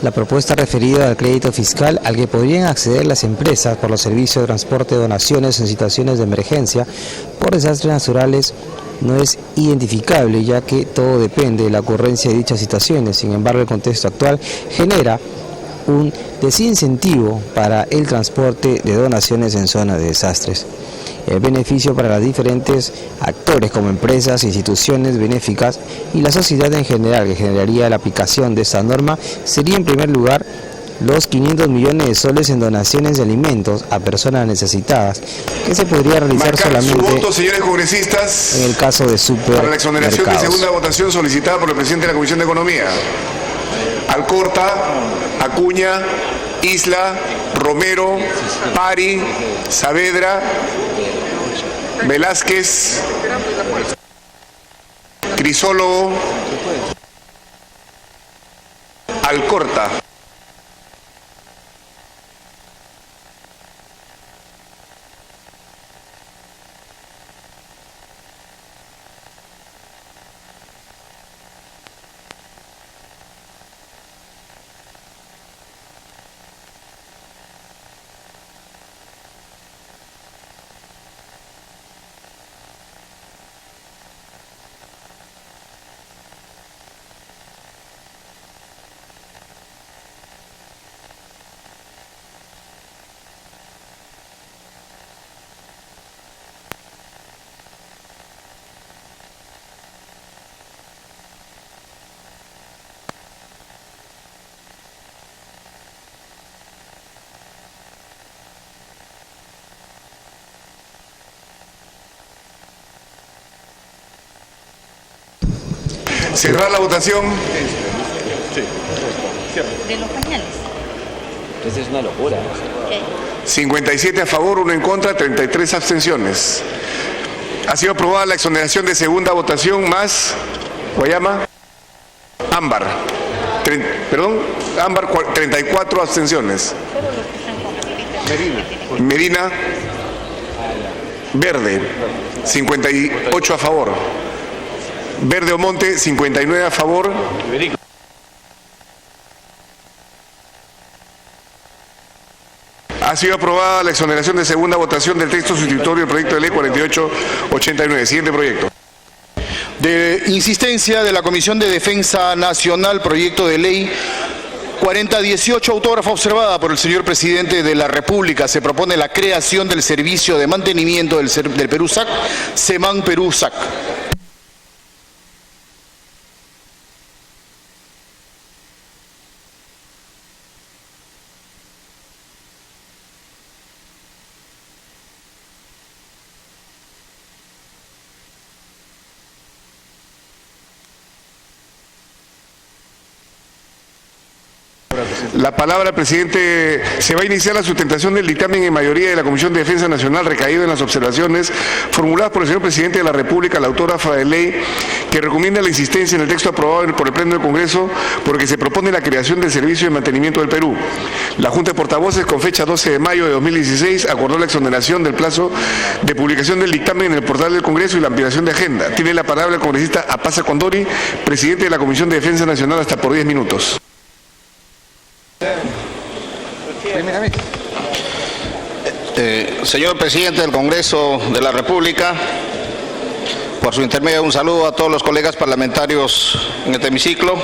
La propuesta referida al crédito fiscal al que podrían acceder las empresas por los servicios de transporte de donaciones en situaciones de emergencia por desastres naturales no es identificable, ya que todo depende de la ocurrencia de dichas situaciones. Sin embargo, el contexto actual genera un desincentivo para el transporte de donaciones en zonas de desastres. El beneficio para los diferentes actores como empresas, instituciones benéficas y la sociedad en general que generaría la aplicación de esta norma sería en primer lugar los 500 millones de soles en donaciones de alimentos a personas necesitadas, que se podría realizar solamente su voto, señores congresistas, en el caso de supermercados. Para la exoneración de segunda votación solicitada por el presidente de la Comisión de Economía. Alcorta, Acuña, Isla, Romero, Pari, Saavedra, Velázquez, Crisólogo, Alcorta. Cerrar la votación. De los pañales. Esa es una locura. 57 a favor, 1 en contra, 33 abstenciones. Ha sido aprobada la exoneración de segunda votación más Guayama. Ámbar. Ámbar, 34 abstenciones. Medina. Verde, 58 a favor. Verde Omonte, 59 a favor. Ha sido aprobada la exoneración de segunda votación del texto sustitutorio del proyecto de ley 4889. Siguiente proyecto. De insistencia de la Comisión de Defensa Nacional, proyecto de ley 4018, autógrafa observada por el señor Presidente de la República. Se propone la creación del Servicio de Mantenimiento del Perú-SAC, SEMAN Perú-SAC. La palabra, presidente. Se va a iniciar la sustentación del dictamen en mayoría de la Comisión de Defensa Nacional recaído en las observaciones formuladas por el señor Presidente de la República, la autógrafa de ley, que recomienda la insistencia en el texto aprobado por el Pleno del Congreso, porque se propone la creación del Servicio de Mantenimiento del Perú. La Junta de Portavoces, con fecha 12 de mayo de 2016, acordó la exoneración del plazo de publicación del dictamen en el portal del Congreso y la ampliación de agenda. Tiene la palabra el congresista Apasa Condori, presidente de la Comisión de Defensa Nacional, hasta por 10 minutos. Señor Presidente del Congreso de la República, por su intermedio un saludo a todos los colegas parlamentarios en este hemiciclo.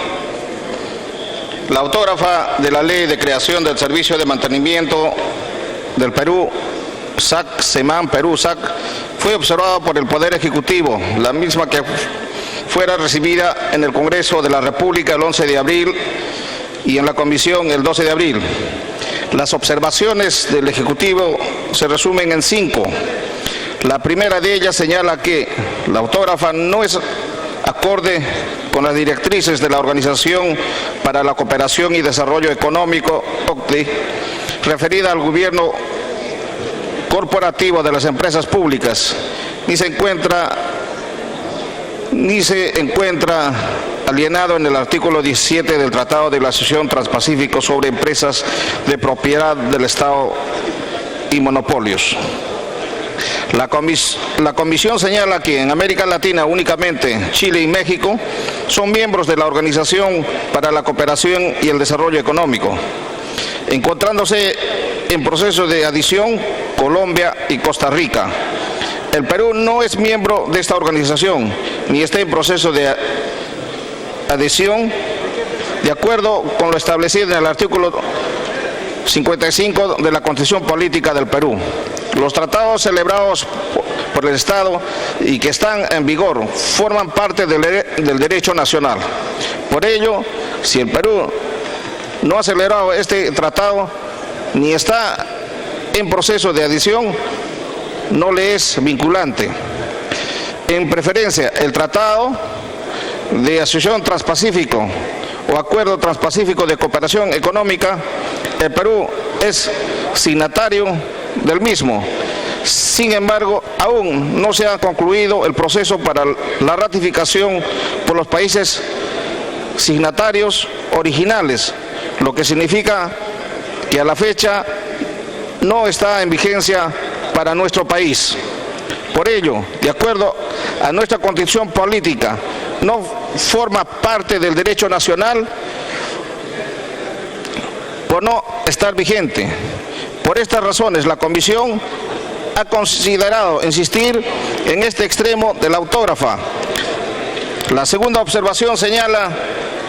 La autógrafa de la Ley de Creación del Servicio de Mantenimiento del Perú, SAC, SEMAN Perú, SAC, fue observada por el Poder Ejecutivo, la misma que fuera recibida en el Congreso de la República el 11 de abril y en la Comisión el 12 de abril. Las observaciones del Ejecutivo se resumen en 5. La primera de ellas señala que la autógrafa no es acorde con las directrices de la Organización para la Cooperación y Desarrollo Económico, OCDE, referida al gobierno corporativo de las empresas públicas, ni se encuentra alienado en el artículo 17 del Tratado de la Asociación Transpacífico sobre empresas de propiedad del Estado y monopolios. La Comisión señala que en América Latina únicamente Chile y México son miembros de la Organización para la Cooperación y el Desarrollo Económico, encontrándose en proceso de adición Colombia y Costa Rica. El Perú no es miembro de esta organización, ni está en proceso de adhesión, de acuerdo con lo establecido en el artículo 55 de la Constitución Política del Perú. Los tratados celebrados por el Estado y que están en vigor forman parte del derecho nacional. Por ello, si el Perú no ha celebrado este tratado ni está en proceso de adhesión, no le es vinculante. En preferencia, el Tratado de Asociación Transpacífico o Acuerdo Transpacífico de Cooperación Económica, el Perú es signatario del mismo. Sin embargo, aún no se ha concluido el proceso para la ratificación por los países signatarios originales, lo que significa que a la fecha no está en vigencia para nuestro país. Por ello, de acuerdo a nuestra Constitución Política, no forma parte del derecho nacional por no estar vigente. Por estas razones, la Comisión ha considerado insistir en este extremo de la autógrafa. La segunda observación señala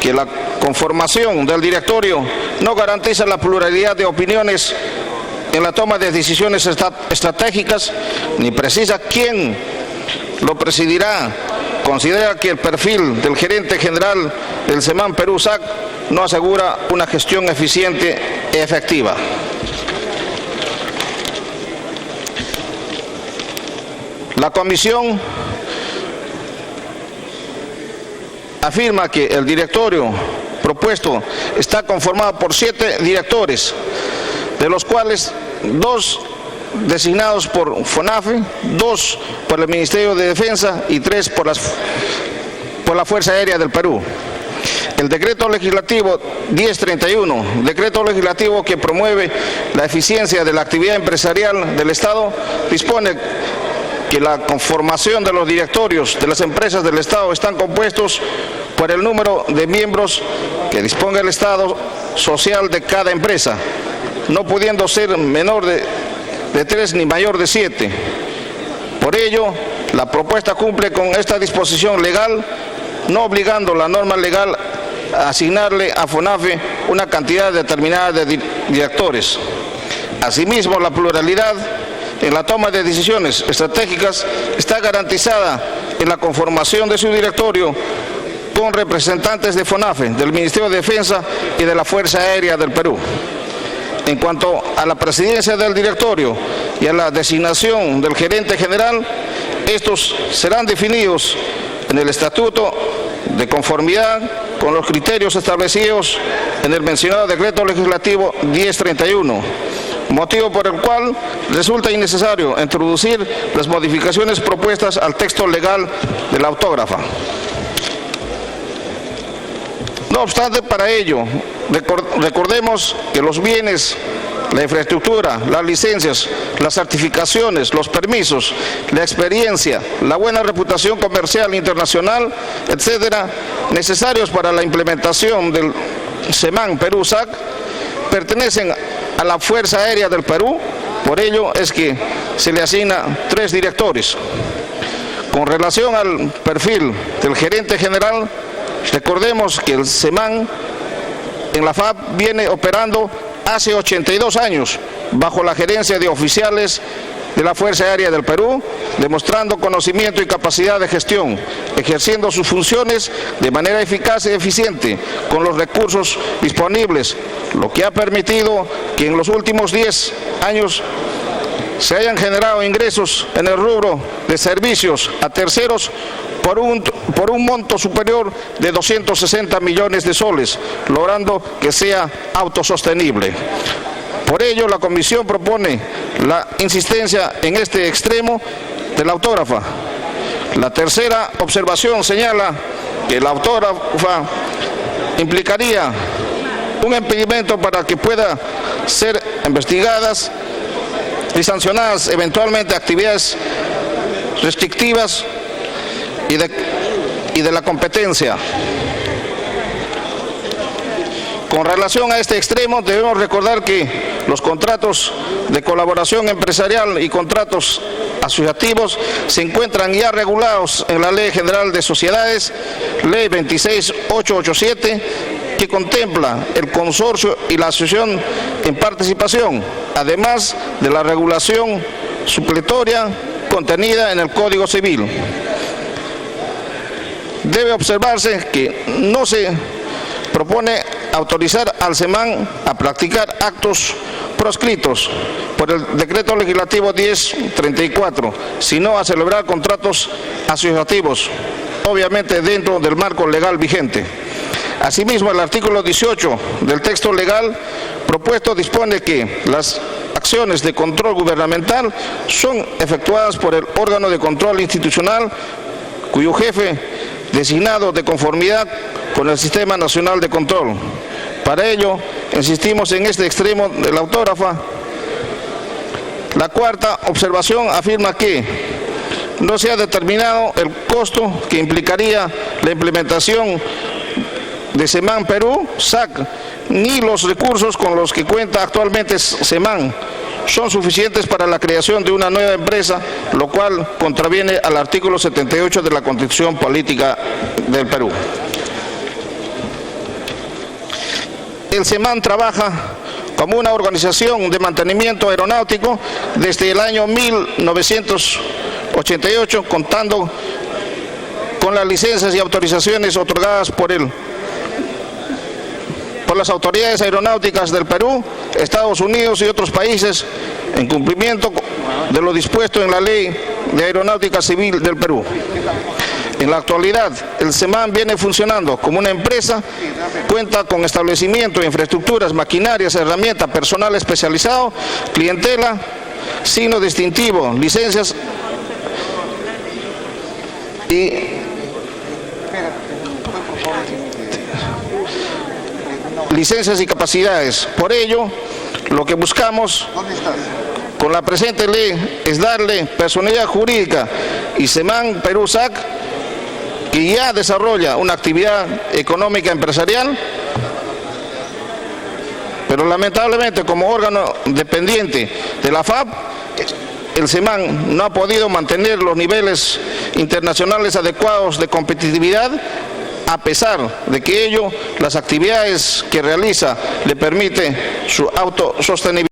que la conformación del directorio no garantiza la pluralidad de opiniones en la toma de decisiones estratégicas, ni precisa quién lo presidirá. Considera que el perfil del gerente general del SEMAN Perú-SAC no asegura una gestión eficiente y efectiva. La Comisión afirma que el directorio propuesto está conformado por 7 directores, de los cuales 2 designados por FONAFE, 2 por el Ministerio de Defensa y 3 por la Fuerza Aérea del Perú. El decreto legislativo 1031, decreto legislativo que promueve la eficiencia de la actividad empresarial del Estado, dispone que la conformación de los directorios de las empresas del Estado están compuestos por el número de miembros que disponga el Estado social de cada empresa, no pudiendo ser menor de 3 ni mayor de 7. Por ello, la propuesta cumple con esta disposición legal, no obligando la norma legal a asignarle a FONAFE una cantidad determinada de directores. Asimismo, la pluralidad en la toma de decisiones estratégicas está garantizada en la conformación de su directorio con representantes de FONAFE, del Ministerio de Defensa y de la Fuerza Aérea del Perú. En cuanto a la presidencia del directorio y a la designación del gerente general, estos serán definidos en el estatuto de conformidad con los criterios establecidos en el mencionado decreto legislativo 1031, motivo por el cual resulta innecesario introducir las modificaciones propuestas al texto legal de la autógrafa. No obstante, para ello, recordemos que los bienes, la infraestructura, las licencias, las certificaciones, los permisos, la experiencia, la buena reputación comercial internacional, etcétera, necesarios para la implementación del SEMAN Perú-SAC, pertenecen a la Fuerza Aérea del Perú. Por ello es que se le asigna 3 directores. Con relación al perfil del gerente general, recordemos que el SEMAN en la FAB viene operando hace 82 años bajo la gerencia de oficiales de la Fuerza Aérea del Perú, demostrando conocimiento y capacidad de gestión, ejerciendo sus funciones de manera eficaz y eficiente con los recursos disponibles, lo que ha permitido que en los últimos 10 años se hayan generado ingresos en el rubro de servicios a terceros por un monto superior de 260 millones de soles, logrando que sea autosostenible. Por ello, la Comisión propone la insistencia en este extremo de la autógrafa. La tercera observación señala que la autógrafa implicaría un impedimento para que pueda ser investigadas y sancionadas eventualmente actividades restrictivas y de la competencia. Con relación a este extremo, debemos recordar que los contratos de colaboración empresarial y contratos asociativos se encuentran ya regulados en la Ley General de Sociedades, Ley 26887, que contempla el consorcio y la asociación en participación, además de la regulación supletoria contenida en el Código Civil. Debe observarse que no se propone autorizar al SEMAN a practicar actos proscritos por el decreto legislativo 1034, sino a celebrar contratos asociativos, obviamente dentro del marco legal vigente. Asimismo, el artículo 18 del texto legal propuesto dispone que las acciones de control gubernamental son efectuadas por el órgano de control institucional, cuyo jefe designado de conformidad con el Sistema Nacional de Control. Para ello, insistimos en este extremo de la autógrafa. La cuarta observación afirma que no se ha determinado el costo que implicaría la implementación de SEMAN Perú-SAC, ni los recursos con los que cuenta actualmente SEMAN son suficientes para la creación de una nueva empresa, lo cual contraviene al artículo 78 de la Constitución Política del Perú. El SEMAN trabaja como una organización de mantenimiento aeronáutico desde el año 1988, contando con las licencias y autorizaciones otorgadas por las autoridades aeronáuticas del Perú, Estados Unidos y otros países, en cumplimiento de lo dispuesto en la Ley de Aeronáutica Civil del Perú. En la actualidad, el SEMAN viene funcionando como una empresa, cuenta con establecimiento, infraestructuras, maquinarias, herramientas, personal especializado, clientela, signo distintivo, licencias y capacidades. Por ello, lo que buscamos con la presente ley es darle personalidad jurídica y SEMAN Perú SAC, que ya desarrolla una actividad económica empresarial, pero lamentablemente como órgano dependiente de la FAP, el SEMAN no ha podido mantener los niveles internacionales adecuados de competitividad, a pesar de que ello, las actividades que realiza le permite su autosostenibilidad.